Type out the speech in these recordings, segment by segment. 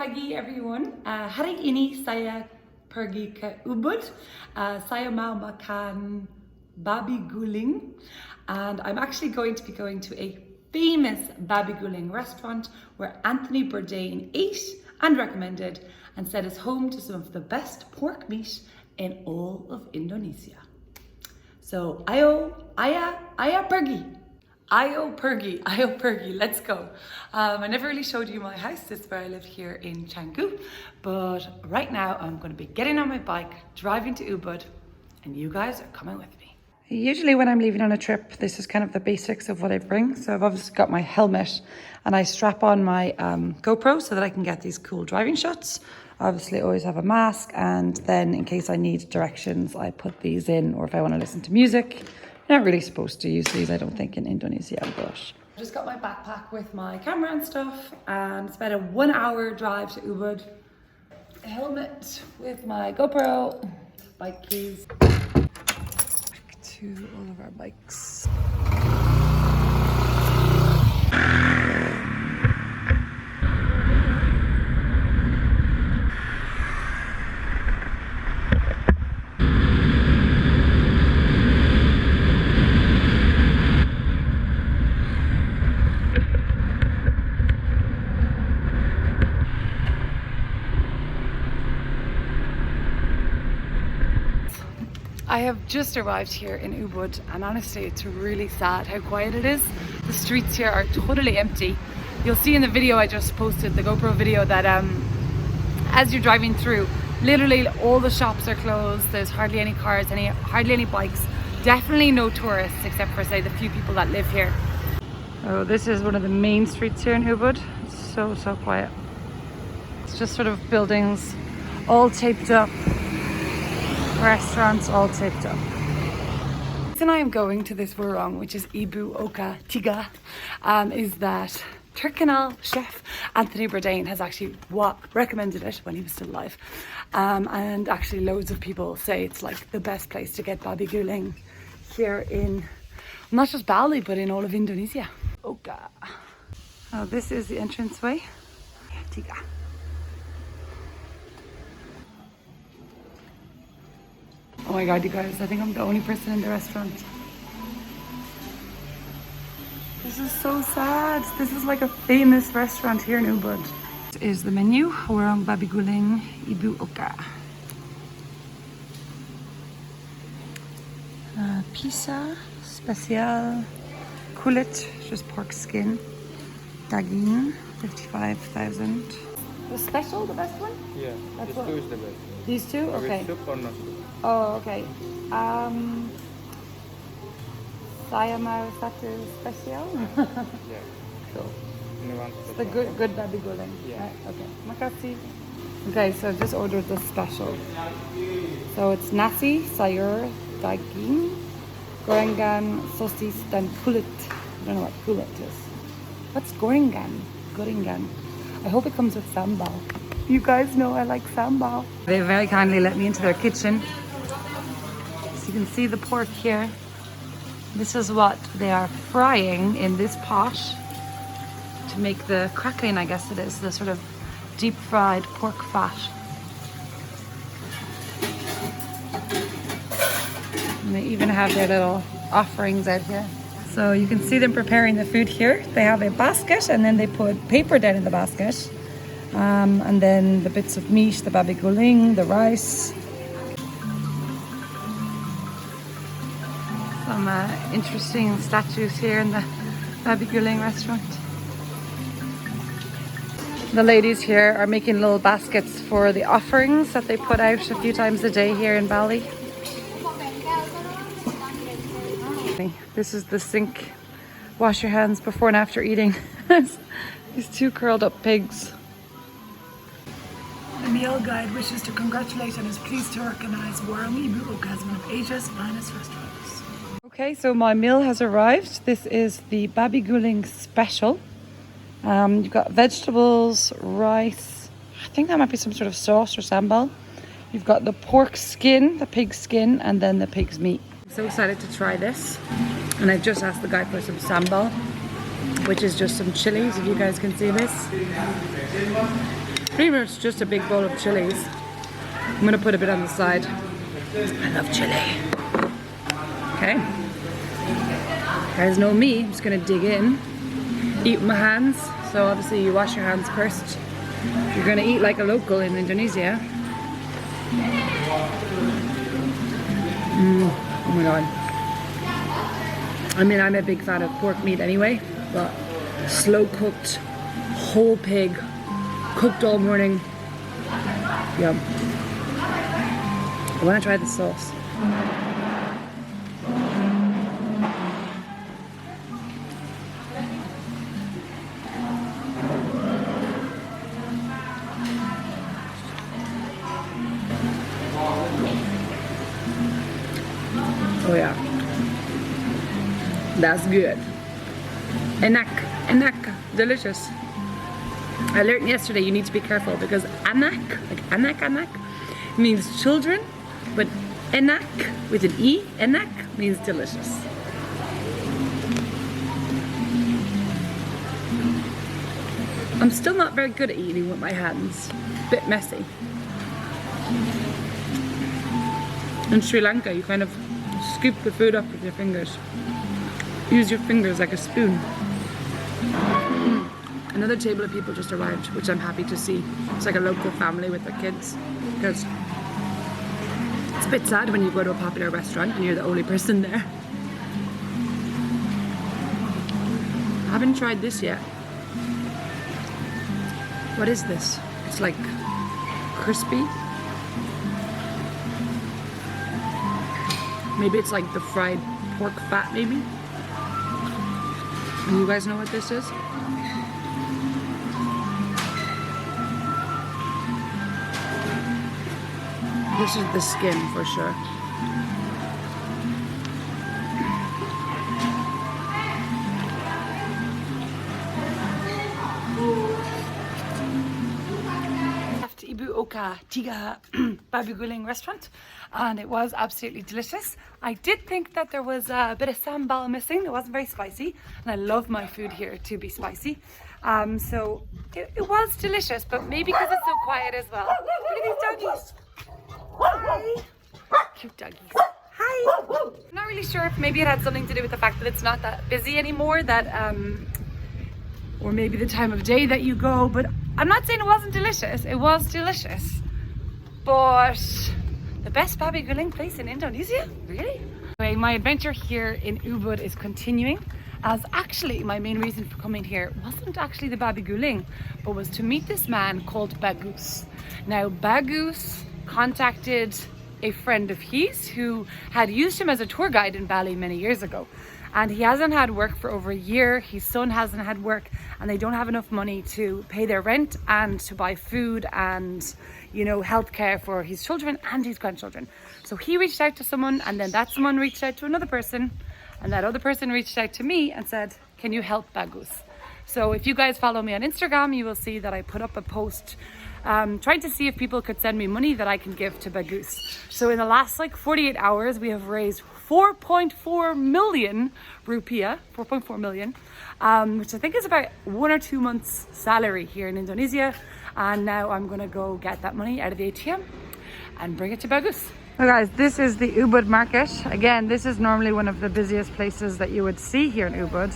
pagi everyone. Hari ini saya pergi ke Ubud. Saya mau makan Babi Guling, and I'm actually going to be going to a famous Babi Guling restaurant where Anthony Bourdain ate and recommended and said is home to some of the best pork meat in all of Indonesia. So ayo pergi, let's go. I never really showed you my house. This is where I live here in Canggu, but right now I'm going to be getting on my bike, driving to Ubud, and you guys are coming with me. Usually when I'm leaving on a trip, this is kind of the basics of what I bring. So I've obviously got my helmet and I strap on my GoPro so that I can get these cool driving shots. Obviously I always have a mask, and then in case I need directions, I put these in, or if I want to listen to music. You're not really supposed to use these, I don't think, in Indonesia, but I just got my backpack with my camera and stuff, and it's about a 1 hour drive to Ubud. A helmet with my GoPro, bike keys. Back to all of our bikes. I have just arrived here in Ubud, and honestly it's really sad how quiet it is. The streets here are totally empty. You'll see in the video I just posted, the GoPro video, that as you're driving through, literally all the shops are closed. There's hardly any cars, hardly any bikes, definitely no tourists except for, say, the few people that live here. Oh, this is one of the main streets here in Ubud. It's so quiet. It's just sort of buildings all taped up, restaurants all taped up. The reason I am going to this warung, which is Ibu Oka Tiga, is that Turkanal chef Anthony Bourdain has actually recommended it when he was still alive, and actually loads of people say it's like the best place to get Babi Guling here in not just Bali but in all of Indonesia. Oka. Oh, this is the entranceway. Tiga. Oh my god, you guys, I think I'm the only person in the restaurant. This is so sad. This is like a famous restaurant here in Ubud. This is the menu. Warung Babi Guling, Ibu Oka. Pisa, special, kulit, just pork skin. Daging, 55,000. The special, the best one? Yeah, that's these what? two is the best. These two? Okay. With soup or no soup? Oh, okay. Saya mau satu special. Yeah. Cool. And you want The good Babi Guling. Yeah. Right, okay. Makasih. Okay, so I've just ordered the special. So it's nasi, sayur, daging, gorengan, sosis, dan kulit. I don't know what kulit is. What's gorengan? Gorengan. I hope it comes with sambal. You guys know I like sambal. They very kindly let me into their kitchen. So you can see the pork here. This is what they are frying in this pot to make the crackling, I guess it is, the sort of deep fried pork fat. And they even have their little offerings out here. So you can see them preparing the food here. They have a basket and then they put paper down in the basket. And then the bits of meat, the Babi Guling, the rice. Some interesting statues here in the Babi Guling restaurant. The ladies here are making little baskets for the offerings that they put out a few times a day here in Bali. This is the sink. Wash your hands before and after eating. These two curled up pigs. The meal guide wishes to congratulate and is pleased to organise Warung Ibu Oka as one of Asia's finest restaurants. Okay, so my meal has arrived. This is the Babi Guling special. You've got vegetables, rice. I think that might be some sort of sauce or sambal. You've got the pork skin, the pig skin, and then the pig's meat. I'm so excited to try this. And I've just asked the guy for some sambal, which is just some chilies, if you guys can see this. Pretty much just a big bowl of chilies. I'm gonna put a bit on the side. I love chili. Okay. You guys know me, I'm just gonna dig in. Eat with my hands. So obviously you wash your hands first. You're gonna eat like a local in Indonesia. Oh my god. I mean, I'm a big fan of pork meat anyway, but slow cooked, whole pig, cooked all morning. Yum. I want to try the sauce. Oh yeah, that's good. Enak, delicious. I learned yesterday you need to be careful because anak, like anak means children, but enak with an E, enak means delicious. I'm still not very good at eating with my hands, bit messy. In Sri Lanka, you kind of scoop the food up with your fingers. Use your fingers like a spoon. Another table of people just arrived, which I'm happy to see. It's like a local family with their kids, because it's a bit sad when you go to a popular restaurant and you're the only person there. I haven't tried this yet. What is this? It's like crispy. Maybe it's like the fried pork fat, maybe. And you guys know what this is? This is the skin for sure. After Ibu Oka Tiga Babi Guling restaurant, and it was absolutely delicious. I did think that there was a bit of sambal missing. It wasn't very spicy, and I love my food here to be spicy. So it was delicious, but maybe because it's so quiet as well. Look at these doggies. Hi. Cute doggies. Hi. I'm not really sure if maybe it had something to do with the fact that it's not that busy anymore, that or maybe the time of day that you go, but I'm not saying it wasn't delicious. It was delicious. But the best Babi Guling place in Indonesia? Really? Anyway, my adventure here in Ubud is continuing, as actually my main reason for coming here wasn't actually the Babi Guling, but was to meet this man called Bagus. Now Bagus contacted a friend of his who had used him as a tour guide in Bali many years ago, and he hasn't had work for over a year. His son hasn't had work, and they don't have enough money to pay their rent and to buy food and, you know, healthcare for his children and his grandchildren. So he reached out to someone, and then that someone reached out to another person, and that other person reached out to me and said, can you help Bagus? So if you guys follow me on Instagram, you will see that I put up a post trying to see if people could send me money that I can give to Bagus. So in the last like 48 hours, we have raised 4.4 million rupiah, 4.4 million, which I think is about 1 or 2 months salary here in Indonesia. And now I'm gonna go get that money out of the ATM and bring it to Bagus. So guys, this is the Ubud market. Again, this is normally one of the busiest places that you would see here in Ubud.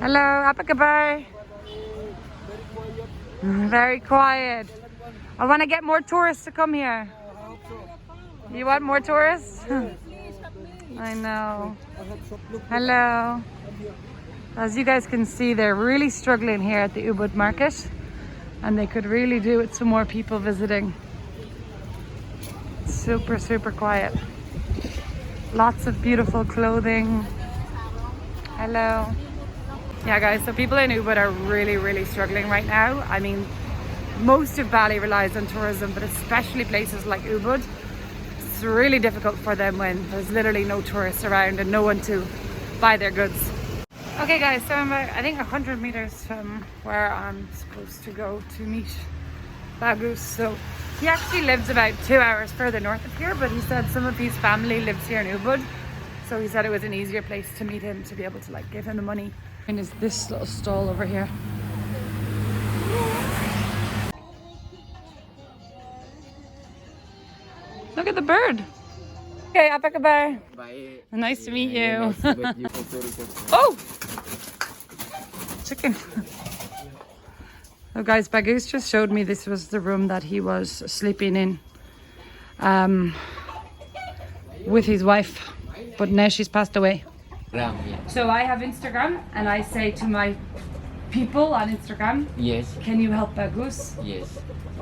Hello, apa kabar? Very quiet. I want to get more tourists to come here. You want more tourists? I know. Hello. As you guys can see, they're really struggling here at the Ubud market, and they could really do with some more people visiting. Super, super quiet. Lots of beautiful clothing. Hello. Yeah guys, so people in Ubud are really struggling right now. I mean, most of Bali relies on tourism, but especially places like Ubud. It's really difficult for them when there's literally no tourists around and no one to buy their goods. Okay guys, so I'm I think 100 meters from where I'm supposed to go to meet Bagus. So he actually lives about 2 hours further north of here, but he said some of his family lives here in Ubud. So he said it was an easier place to meet him, to be able to like give him the money. And is this little stall over here. Look at the bird. Okay, apa kabar? Bye. Nice to meet you. Nice to meet you. Sorry. Oh! Chicken. So guys, Bagus just showed me this was the room that he was sleeping in with his wife, but now she's passed away. So I have Instagram and I say to my people on Instagram, Yes, can you help Bagus? yes.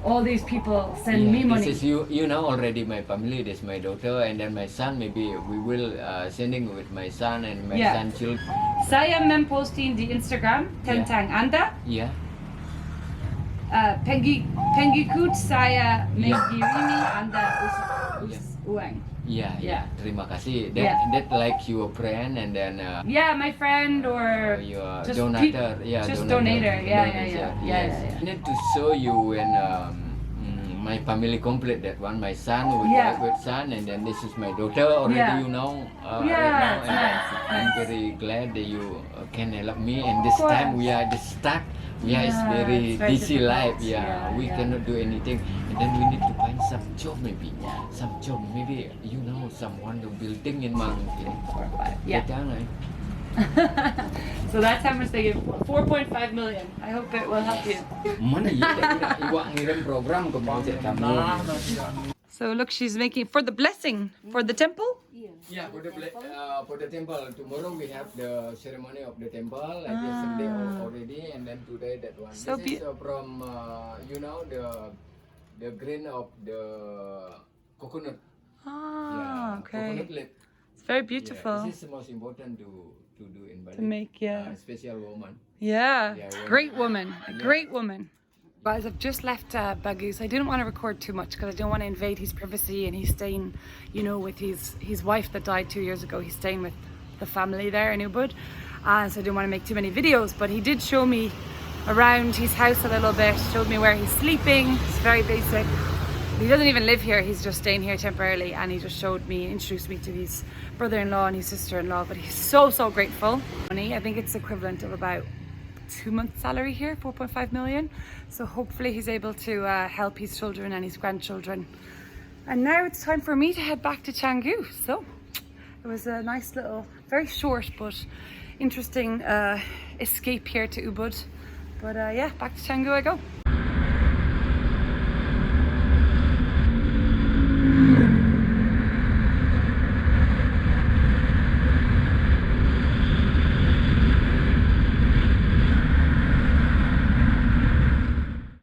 All these people send me money. This is you know already my family. This is my daughter and then my son. Maybe we will sending with my son and my Yeah. son children. Saya memposting di Instagram tentang Anda. Yeah, Pengikut saya mengirimi Anda uang. yeah. Yeah. Terima kasih. Yeah. That like your friend and then Yeah, my friend or your just donator. just donator. Yeah. Yes. I need to show you when my family complete that one. My son with Yeah. my good son and then this is my daughter already. Yeah. You know. Yeah, Right now, it's and nice, I'm nice. very glad that you can help me. And this Of time course. we are just stuck. Yeah, it's Yeah, very it's very busy difficult. life. Yeah, we Yeah. cannot do anything, and then we need to find some job maybe. Some job maybe you know someone the building in Mang. Yeah. Jangan. So that's how much they give. 4.5 million. I hope it will help you. Mana ya? Iwak ngirim program ke project kamu. So look, she's making for the blessing for the temple. Yeah, for the temple. Tomorrow we have the ceremony of the temple. Like yesterday already, and then today that one. So this is from you know the grain of the coconut. Ah, Coconut okay. leaf. It's very Yeah, beautiful this is the most important to do in Bali. to make. Yeah. Special woman. Yeah. Yeah, Great woman. A great woman. Guys, I've just left Bagus. I didn't want to record too much because I don't want to invade his privacy, and he's staying, you know, with his wife that died 2 years ago. He's staying with the family there in Ubud, so I didn't want to make too many videos. But he did show me around his house a little bit. Showed me where he's sleeping. It's very basic. He doesn't even live here. He's just staying here temporarily, and he just showed me, introduced me to his brother-in-law and his sister-in-law. But he's so grateful. Money, I think it's equivalent of about 2 months salary here, 4.5 million. So hopefully he's able to help his children and his grandchildren. And now it's time for me to head back to Canggu. So it was a nice little, very short but interesting escape here to Ubud. But yeah, back to Canggu I go.